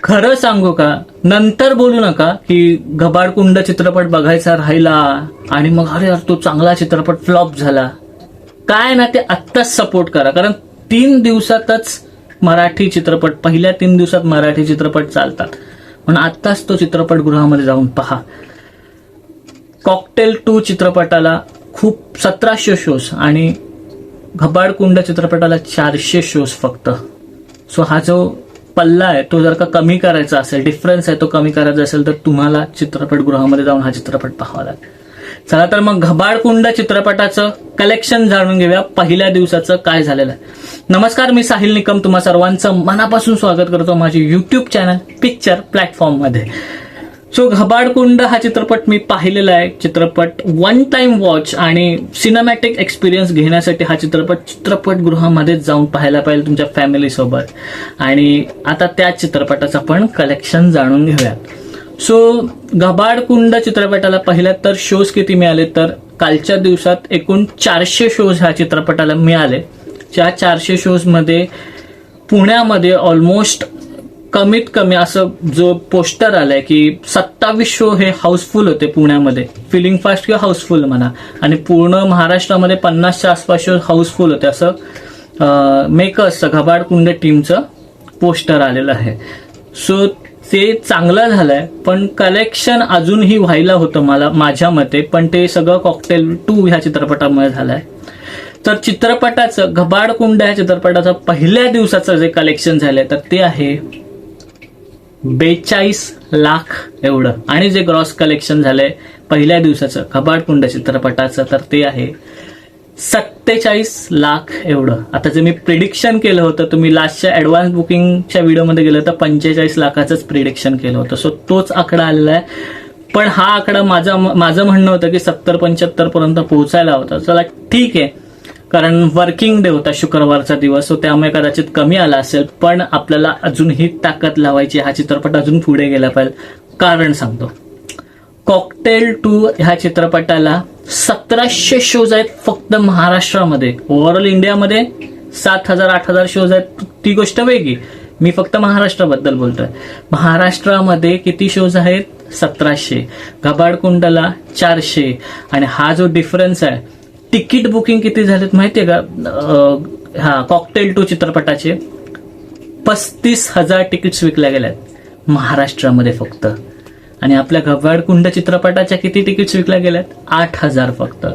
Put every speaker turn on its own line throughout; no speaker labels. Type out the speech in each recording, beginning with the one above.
खरं सांगू का, नंतर बोलू नका की घबाडकुंड चित्रपट बघायचा राहिला आणि मग अरे यार तो चांगला चित्रपट फ्लॉप झाला. काय ना ते आत्ताच सपोर्ट करा, कारण 3 दिवसातच मराठी चित्रपट, पहिल्या 3 दिवसात मराठी चित्रपट चालतात. म्हणून आत्ताच तो चित्रपटगृहामध्ये जाऊन पहा. कॉकटेल 2 चित्रपटाला खूप 1700 शोज आणि घबाडकुंड चित्रपटाला 400 शोज फक्त. सो हा जो पल्ला आहे तो जर का कमी करायचा असेल, डिफरन्स आहे तो कमी करायचा असेल, तर तुम्हाला चित्रपटगृहामध्ये जाऊन हा चित्रपट पाहावा लागेल. चला तर मग घबाडकुंड चित्रपटाचं कलेक्शन जाणून घेऊया, पहिल्या दिवसाचं काय झालेलं आहे. नमस्कार, मी साहिल निकम तुम्हा सर्वांचं मनापासून स्वागत करतो माझे युट्यूब चॅनल पिक्चर प्लॅटफॉर्ममध्ये. सो घबाडकुंड हा चित्रपट मी पाहिलेला आहे. चित्रपट वन टाइम वॉच आणि सिनेमॅटिक एक्सपिरियन्स घेण्यासाठी हा चित्रपटगृहामध्ये जाऊन पाहायला पाहिजे तुमच्या फॅमिली सोबत. आणि आता त्या चित्रपटाचं पण कलेक्शन जाणून घेऊया. सो घबाडकुंड चित्रपटाला पहिल्या तर शोज किती मिळाले, तर कालच्या दिवसात एकूण 400 शोज ह्या चित्रपटाला मिळाले. त्या 400 शोज मध्ये पुण्यामध्ये ऑलमोस्ट कमीत कमी असं जो पोस्टर आलाय की 27 शो हे हाऊसफुल होते पुण्यामध्ये, फिलिंग फास्ट किंवा हाऊसफुल म्हणा, आणि पूर्ण महाराष्ट्रामध्ये 50च्या आसपास शो हाऊसफुल होते असं मेकर्स घबाडकुंड टीमचं पोस्टर आलेलं आहे. सो ते चांगलं झालंय, पण कलेक्शन अजूनही व्हायला होतं माझ्या मते, पण ते सगळं कॉकटेल 2 ह्या चित्रपटामुळे झालंय. तर चित्रपटाचं घबाडकुंड या चित्रपटाचं पहिल्या दिवसाचं जे कलेक्शन झालंय तर ते आहे 42 लाख एवढं, आणि जे ग्रॉस कलेक्शन झालंय पहिल्या दिवसाचं घबाडकुंड चित्रपटाचं तर ते आहे 47 लाख एवढं. आता जे मी प्रिडिक्शन केलं होतं, तुम्ही लास्टच्या ऍडव्हान्स बुकिंगच्या व्हिडिओमध्ये गेलं तर 45 लाखाचंच प्रिडिक्शन केलं होतं. सो तोच आकडा आलेला आहे. पण हा आकडा माझं म्हणणं होतं की 70-75 पर्यंत पोहोचायला होता. चला ठीक आहे, कारण वर्किंग डे होता शुक्रवारचा दिवस, सो त्यामुळे कदाचित कमी आला असेल, पण आपल्याला अजूनही ताकद लावायची, हा चित्रपट अजून पुढे गेला पाहिजे. कारण सांगतो, कॉकटेल 2 ह्या चित्रपटाला 1700 शोज आहेत फक्त महाराष्ट्रामध्ये. ओव्हरऑल इंडियामध्ये 7000-8000 शोज आहेत, ती गोष्ट वेगळी. मी फक्त महाराष्ट्राबद्दल बोलतोय. महाराष्ट्रामध्ये किती शोज आहेत? 1700. घबाडकुंडला 400. आणि हा जो डिफरन्स आहे, तिकीट बुकिंग किती झालेत माहितीये का? हा कॉकटेल 2 चित्रपटाचे 35,000 तिकीट्स विकल्या गेल्यात महाराष्ट्रामध्ये फक्त. आणि आपल्या घबाडकुंड चित्रपटाच्या किती तिकीट्स विकल्या गेल्यात? 8,000 फक्त.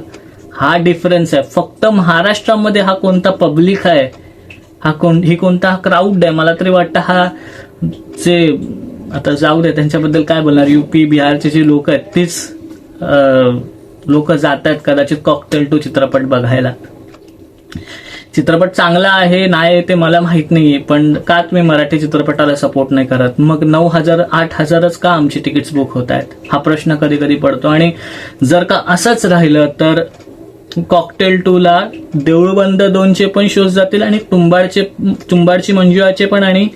हा डिफरन्स आहे. फक्त महाराष्ट्रामध्ये हा कोणता पब्लिक आहे, ही कोणता क्राऊड आहे? मला तरी वाटतं हा जे आता जाऊ दे त्यांच्याबद्दल काय बोलणार, युपी बिहारचे जे लोक आहेत तीच लोक जात आहेत कदाचित कॉकटेल 2 चित्रपट बघायला. चित्रपट चांगला आहे नाही ते मला माहित नाहीये, पण का तुम्ही मराठी चित्रपटाला सपोर्ट नाही करत? मग 9,000-8,000च का आमची तिकीट्स बुक होत आहेत, हा प्रश्न कधी कधी पडतो. आणि जर का असंच राहिलं तर कॉकटेल 2 ला देऊळबंद 2चे पण शोज जातील आणि तुंबाडची मंजुळाचे पण आणि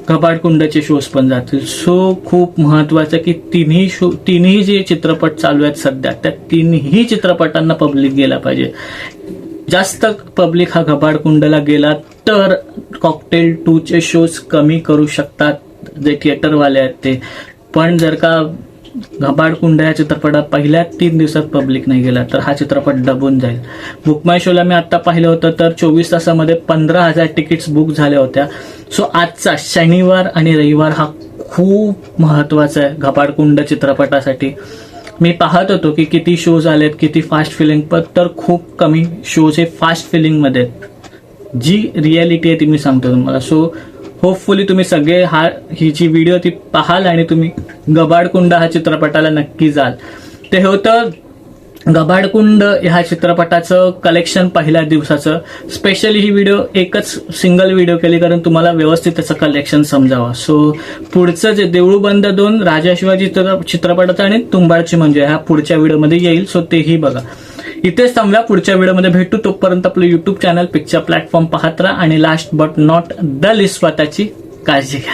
घबाडकुंडचे शोज पण जातील. सो खूप महत्वाचं की तिन्ही जे चित्रपट चालू आहेत सध्या, त्या तिन्ही चित्रपटांना पब्लिक गेला पाहिजे. जास्त पब्लिक हा घबाडकुंडला गेला तर कॉकटेल 2चे शोज कमी करू शकतात जे थिएटरवाले आहेत ते. पण जर का घबाडकुंड या चित्रपटात पहिल्या 3 दिवसात पब्लिक नाही गेला तर हा चित्रपट दबून जाईल. बुक माय शोला मी आता पाहिलं होतं तर 24 तासामध्ये 15,000 तिकीट्स बुक झाल्या होत्या. सो आजचा शनिवार आणि रविवार हा खूप महत्वाचा आहे घबाडकुंड चित्रपटासाठी. मी पाहत होतो की किती शोज आलेत, किती फास्ट फिलिंग, तर खूप कमी शोज हे फास्ट फिलिंग मध्ये. जी रियालिटी आहे ती मी सांगतो तुम्हाला. सो होपफुली तुम्ही सगळे ही जी व्हिडिओ ती पाहाल आणि तुम्ही घबाडकुंड हा चित्रपटाला नक्की जाल. ते होतं घबाडकुंड ह्या चित्रपटाचं कलेक्शन पहिल्या दिवसाचं. स्पेशली ही व्हिडिओ एकच सिंगल व्हिडिओ केली कारण तुम्हाला व्यवस्थित त्याचं कलेक्शन समजावं. सो पुढचं जे देऊळबंद 2 राजा शिवाजी चित्रपटाचं आणि तुंबाडची मंजुळा ह्या पुढच्या व्हिडिओमध्ये येईल. सो तेही बघा. इथेच थांबला, पुढच्या व्हिडिओमध्ये भेटू. तोपर्यंत आपलं युट्यूब चॅनल पिक्चर प्लॅटफॉर्म पाहत राहा आणि last but not the list स्वतःची काळजी घ्या.